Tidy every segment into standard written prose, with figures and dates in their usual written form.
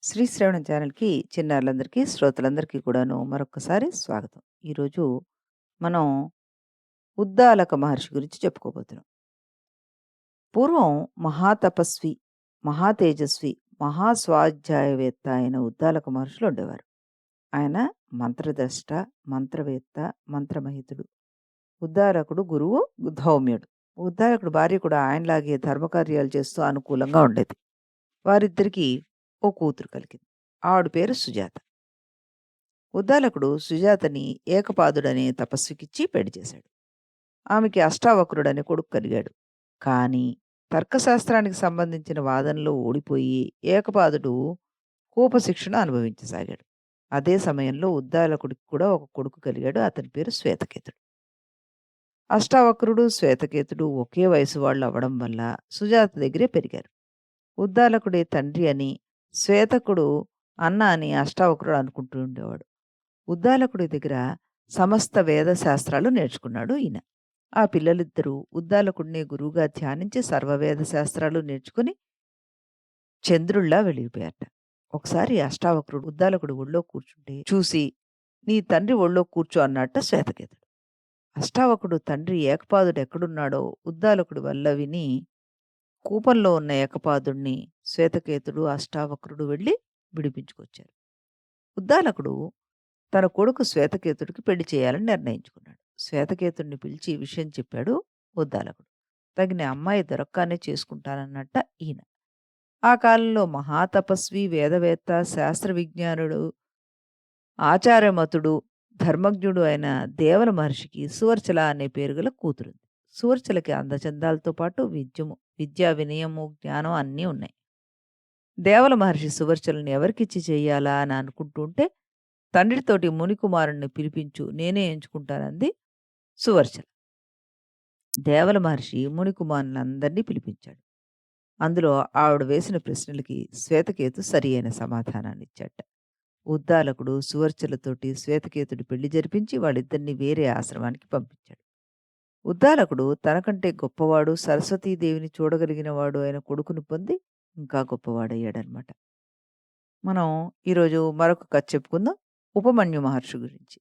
శ్రీ శ్రవణం ఛానల్‌కి చిన్నారులందరికీ, శ్రోతలందరికీ కూడాను మరొక్కసారి స్వాగతం. ఈరోజు మనం ఉద్దాలక మహర్షి గురించి చెప్పుకోబోతున్నాం. పూర్వం మహాతపస్వి, మహా తేజస్వి, మహా స్వాధ్యాయవేత్త అయిన ఉద్దాలక మహర్షులు ఉండేవారు. ఆయన మంత్రద్రష్ట, మంత్రవేత్త, మంత్రమహితుడు. ఉద్దాలకుడు గురువు ధౌమ్యుడు. ఉద్దాలకుడి భార్య కూడా ఆయనలాగే ధర్మకార్యాలు చేస్తూ అనుకూలంగా ఉండేది. వారిద్దరికీ ఓ కూతురు కలిగింది. ఆవిడ పేరు సుజాత. ఉద్దాలకుడు సుజాతని ఏకపాదుడనే తపస్వికిచ్చి పెళ్లి చేశాడు. ఆమెకి అష్టావక్రుడనే కొడుకు కలిగాడు. కానీ తర్కశాస్త్రానికి సంబంధించిన వాదనలో ఓడిపోయి ఏకపాదుడు కూపశిక్షను అనుభవించసాగాడు. అదే సమయంలో ఉద్దాలకుడికి కూడా ఒక కొడుకు కలిగాడు. అతని పేరు శ్వేతకేతుడు. అష్టావక్రుడు, శ్వేతకేతుడు ఒకే వయసు వాళ్ళు అవ్వడం వల్ల సుజాత దగ్గరే పెరిగారు. ఉద్దాలకుడే తండ్రి అని, శ్వేతకుడు అన్న అని అష్టావక్రుడు అనుకుంటూ ఉండేవాడు. ఉద్దాలకుడి దగ్గర సమస్త వేద శాస్త్రాలు నేర్చుకున్నాడు ఈయన. ఆ పిల్లలిద్దరూ ఉద్దాలకుడిని గురువుగా ధ్యానించి సర్వవేద శాస్త్రాలు నేర్చుకుని చంద్రుల్లా వెలిగిపోయారట. ఒకసారి అష్టావక్రుడు ఉద్దాలకుడి ఒళ్ళో కూర్చుంటే చూసి, నీ తండ్రి ఒళ్ళో కూర్చో అన్నట్ట శ్వేతకేతుడు. అష్టావకుడు తండ్రి ఏకపాదుడు ఎక్కడున్నాడో ఉద్దాలకుడి వల్ల విని, కూపంలో ఉన్న ఏకపాదుడిని శ్వేతకేతుడు, అష్టావక్రుడు వెళ్లి విడిపించుకొచ్చారు. ఉద్దాలకుడు తన కొడుకు శ్వేతకేతుడికి పెళ్లి చేయాలని నిర్ణయించుకున్నాడు. శ్వేతకేతుడిని పిలిచి ఈ విషయం చెప్పాడు ఉద్దాలకుడు. తగిన అమ్మాయి దొరక్కానే చేసుకుంటానన్నట్ట ఈయన. ఆ కాలంలో మహాతపస్వి, వేదవేత్త, శాస్త్ర విజ్ఞానుడు, ఆచార్యమతుడు, ధర్మజ్ఞుడు అయిన దేవల మహర్షికి సువర్చల అనే పేరు గల కూతురుంది. సువర్చలకి అందచందాలతో పాటు విద్యా వినయము, జ్ఞానం అన్నీ ఉన్నాయి. దేవల మహర్షి సువర్చలని ఎవరికిచ్చి చెయ్యాలా అని అనుకుంటూ ఉంటే తండ్రితోటి మునికుమారుణ్ణి పిలిపించు, నేనే ఎంచుకుంటానంది సువర్చల. దేవల మహర్షి మునికుమారులందరినీ పిలిపించాడు. అందులో ఆవిడ వేసిన ప్రశ్నలకి శ్వేతకేతు సరి అయిన సమాధానాన్నిచ్చాట. ఉద్దాలకుడు సువర్చలతోటి శ్వేతకేతుడి పెళ్లి జరిపించి వాళ్ళిద్దరిని వేరే ఆశ్రమానికి పంపించాడు. ఉద్దాలకుడు తనకంటే గొప్పవాడు, సరస్వతీదేవిని చూడగలిగినవాడు అయిన కొడుకుని పొంది ఇంకా గొప్పవాడయ్యాడనమాట. మనం ఈరోజు మరొక కథ చెప్పుకుందాం. ఉపమన్యు మహర్షి గురించి.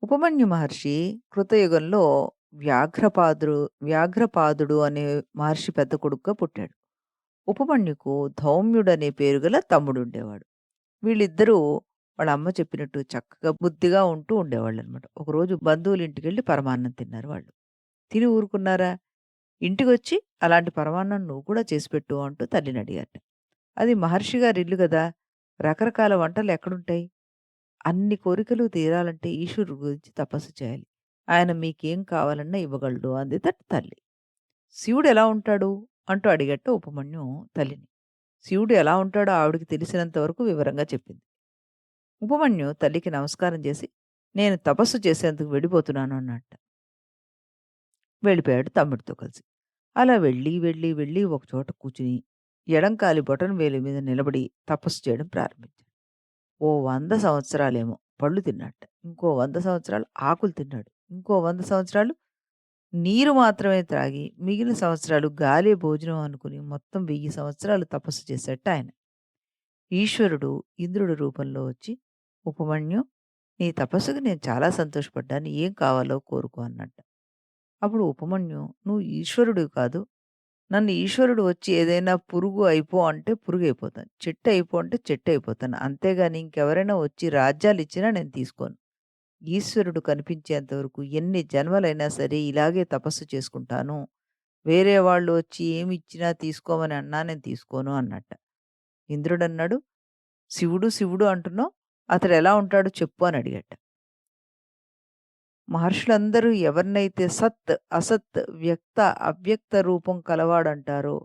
ఉపమన్యు మహర్షి కృతయుగంలో వ్యాఘ్రపాదుడు వ్యాఘ్రపాదుడు అనే మహర్షి పెద్ద కొడుకుగా పుట్టాడు. ఉపమన్యుకు ధౌమ్యుడనే పేరు గల తమ్ముడుండేవాడు. వీళ్ళిద్దరూ వాళ్ళ అమ్మ చెప్పినట్టు చక్కగా బుద్ధిగా ఉంటూ ఉండేవాళ్ళనమాట. ఒకరోజు బంధువుల ఇంటికెళ్ళి పరమాన్నం తిన్నారు వాళ్ళు. తిని ఊరుకున్నారా? ఇంటికొచ్చి అలాంటి పరమాన్నం నువ్వు కూడా చేసిపెట్టు అంటూ తల్లిని అడిగారట. అది మహర్షి గారి ఇల్లు గదా! రకరకాల వంటలు ఎక్కడుంటాయి? అన్ని కోరికలు తీరాలంటే ఈశ్వరుడు గురించి తపస్సు చేయాలి. ఆయన మీకేం కావాలన్నా ఇవ్వగలడు అందిట తల్లి. శివుడు ఎలా ఉంటాడు? అంటూ అడిగట్ట ఉపమన్యు తల్లిని. శివుడు ఎలా ఉంటాడో ఆవిడకి తెలిసినంత వరకు వివరంగా చెప్పింది. ఉపమన్యు తల్లికి నమస్కారం చేసి, నేను తపస్సు చేసేందుకు వెళ్ళిపోతున్నాను అన్నట్ట. వెళ్ళిపోయాడు తమ్ముడితో కలిసి. అలా వెళ్ళి ఒకచోట కూర్చుని ఎడంకాలి బొటన వేలు మీద నిలబడి తపస్సు చేయడం ప్రారంభించాడు. ఓ 100 సంవత్సరాలేమో పళ్ళు తిన్నట్ట. ఇంకో 100 సంవత్సరాలు ఆకులు తిన్నాడు. ఇంకో 100 సంవత్సరాలు నీరు మాత్రమే త్రాగి, మిగిలిన సంవత్సరాలు గాలే భోజనం అనుకుని మొత్తం 1000 సంవత్సరాలు తపస్సు చేసేట్ట ఆయన. ఈశ్వరుడు ఇంద్రుడి రూపంలో వచ్చి, "ఉపమన్యు, నీ తపస్సుకి నేను చాలా సంతోషపడ్డాను. ఏం కావాలో కోరుకో" అన్నట్ట. అప్పుడు ఉపమన్యు, "నువ్వు ఈశ్వరుడివి కాదు. నన్ను ఈశ్వరుడు వచ్చి ఏదైనా పురుగు అయిపో అంటే పురుగయిపోతాను. చెట్టు అయిపో అంటే చెట్టు అయిపోతాను. అంతేగాని ఇంకెవరైనా వచ్చి రాజ్యాలిచ్చినా నేను తీసుకోను. ఈశ్వరుడు కనిపించేంత వరకు ఎన్ని జన్మలైనా సరే ఇలాగే తపస్సు చేసుకుంటాను. వేరే వాళ్ళు వచ్చి ఏమిచ్చినా తీసుకోమని అన్నా నేను తీసుకోను" అన్నట్ట. ఇంద్రుడన్నాడు, "శివుడు, శివుడు అంటున్నావు. అతడెలా ఉంటాడో చెప్పు" అని అడిగాట. మహర్షులందరూ ఎవరినైతే సత్, అసత్, వ్యక్త, అవ్యక్త రూపం కలవాడంటారో,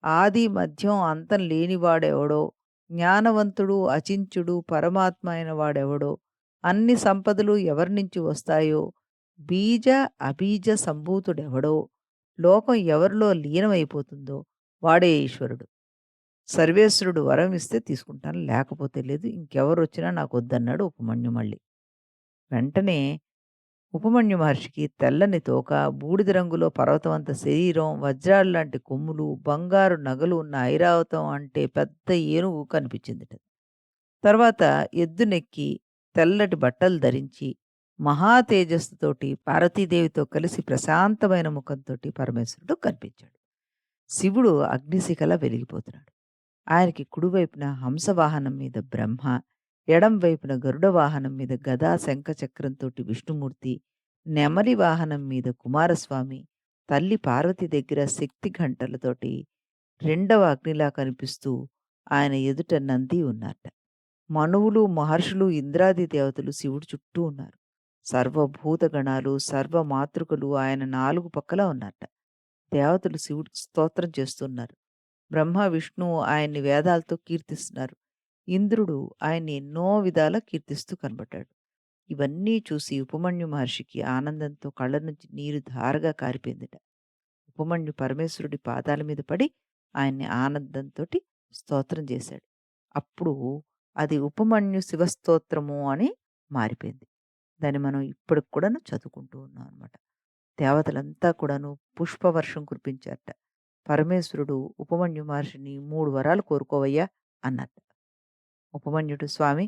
ఆది, మధ్యం, అంతం లేనివాడెవడో, జ్ఞానవంతుడు, అచించుడు, పరమాత్మ అయిన వాడెవడో, అన్ని సంపదలు ఎవరినుంచి వస్తాయో, బీజ, అబీజ సంభూతుడెవడో, లోకం ఎవరిలో లీనమైపోతుందో వాడే ఈశ్వరుడు. సర్వేశ్వరుడు వరం ఇస్తే తీసుకుంటాను. లేకపోతే లేదు. ఇంకెవరొచ్చినా నాకొద్దన్నాడు ఉపమన్యు మళ్ళీ. వెంటనే ఉపమన్యు మహర్షికి తెల్లని తోక, బూడిద రంగులో పర్వతమంత శరీరం, వజ్రాల్లాంటి కొమ్ములు, బంగారు నగలు ఉన్న ఐరావతం అంటే పెద్ద ఏనుగు కనిపించిందిట. తర్వాత ఎద్దునెక్కి, తెల్లటి బట్టలు ధరించి, మహా తేజస్సుతోటి పార్వతీదేవితో కలిసి ప్రశాంతమైన ముఖంతోటి పరమేశ్వరుడు కనిపించాడు. శివుడు అగ్నిశిఖలా వెలిగిపోతున్నాడు. ఆయనకి కుడివైపున హంసవాహనం మీద బ్రహ్మ, ఎడం వైపున గరుడ వాహనం మీద గదా శంఖ చక్రంతోటి విష్ణుమూర్తి, నెమలి వాహనం మీద కుమారస్వామి, తల్లి పార్వతి దగ్గర శక్తి ఘంటలతోటి రెండవ అగ్నిలా కనిపిస్తూ ఆయన ఎదుట నంది ఉన్నారట. మనువులు, మహర్షులు, ఇంద్రాది దేవతలు శివుడి చుట్టూ ఉన్నారు. సర్వభూతగణాలు, సర్వమాతృకలు ఆయన నాలుగు పక్కలా ఉన్నారట. దేవతలు శివుడికి స్తోత్రం చేస్తున్నారు. బ్రహ్మ, విష్ణువు ఆయన్ని వేదాలతో కీర్తిస్తున్నారు. ఇంద్రుడు ఆయన్ని ఎన్నో విధాలా కీర్తిస్తూ కనబడ్డాడు. ఇవన్నీ చూసి ఉపమన్యు మహర్షికి ఆనందంతో కళ్ళ నుంచి నీరు ధారగా కారిపోయిందట. ఉపమన్యు పరమేశ్వరుడి పాదాల మీద పడి ఆయన్ని ఆనందంతోటి స్తోత్రం చేశాడు. అప్పుడు అది ఉపమన్యు శివస్తోత్రము అని మారిపోయింది. దాన్ని మనం ఇప్పటికి కూడాను చదువుకుంటూ ఉన్నాం అనమాట. దేవతలంతా కూడాను పుష్పవర్షం కురిపించారట. పరమేశ్వరుడు ఉపమన్యు మహర్షిని 3 వరాలు కోరుకోవయ్యా అన్నట్ట. ఉపమన్యుడు, స్వామి,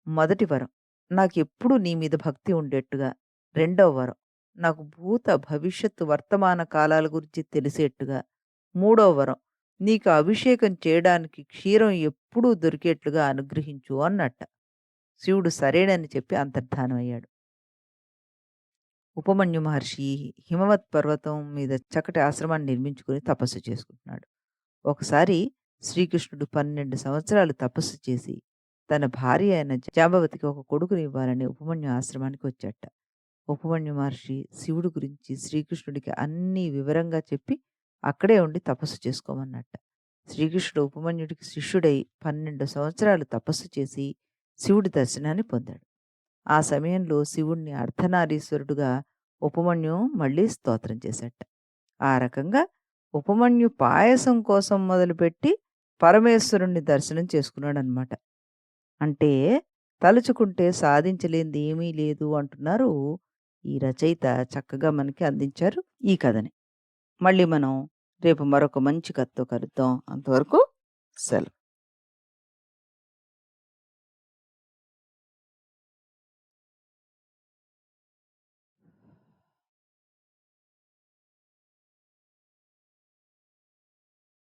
మొదటి వరం నాకెప్పుడూ నీ మీద భక్తి ఉండేట్టుగా. రెండవ వరం నాకు భూత, భవిష్యత్తు, వర్తమాన కాలాల గురించి తెలిసేట్టుగా. మూడవ వరం నీకు అభిషేకం చేయడానికి క్షీరం ఎప్పుడూ దొరికేట్లుగా అనుగ్రహించు అన్నట్ట. శివుడు సరేనని చెప్పి అంతర్ధానమయ్యాడు. ఉపమన్యు మహర్షి హిమవత్ పర్వతం మీద చక్కటి ఆశ్రమాన్ని నిర్మించుకొని తపస్సు చేసుకుంటున్నాడు. ఒకసారి శ్రీకృష్ణుడు 12 సంవత్సరాలు తపస్సు చేసి తన భార్య అయిన జాంబవతికి ఒక కొడుకుని ఇవ్వాలని ఉపమన్యు ఆశ్రమానికి వచ్చాట. ఉపమన్యు మహర్షి శివుడి గురించి శ్రీకృష్ణుడికి అన్నీ వివరంగా చెప్పి అక్కడే ఉండి తపస్సు చేసుకోమన్నట్ట. శ్రీకృష్ణుడు ఉపమన్యుడికి శిష్యుడై 12 సంవత్సరాలు తపస్సు చేసి శివుడి దర్శనాన్ని పొందాడు. ఆ సమయంలో శివుణ్ణి అర్ధనారీశ్వరుడుగా ఉపమన్యు మళ్ళీ స్తోత్రం చేశాట. ఆ రకంగా ఉపమన్యు పాయసం కోసం మొదలుపెట్టి పరమేశ్వరుణ్ణి దర్శనం చేసుకున్నాడనమాట. అంటే తలుచుకుంటే సాధించలేనిది ఏమీ లేదు అంటున్నారు ఈ రచయిత. చక్కగా మనకి అందించారు ఈ కథని. మళ్ళీ మనం రేపు మరొక మంచి కథతో కలుద్దాం. అంతవరకు సెలవు.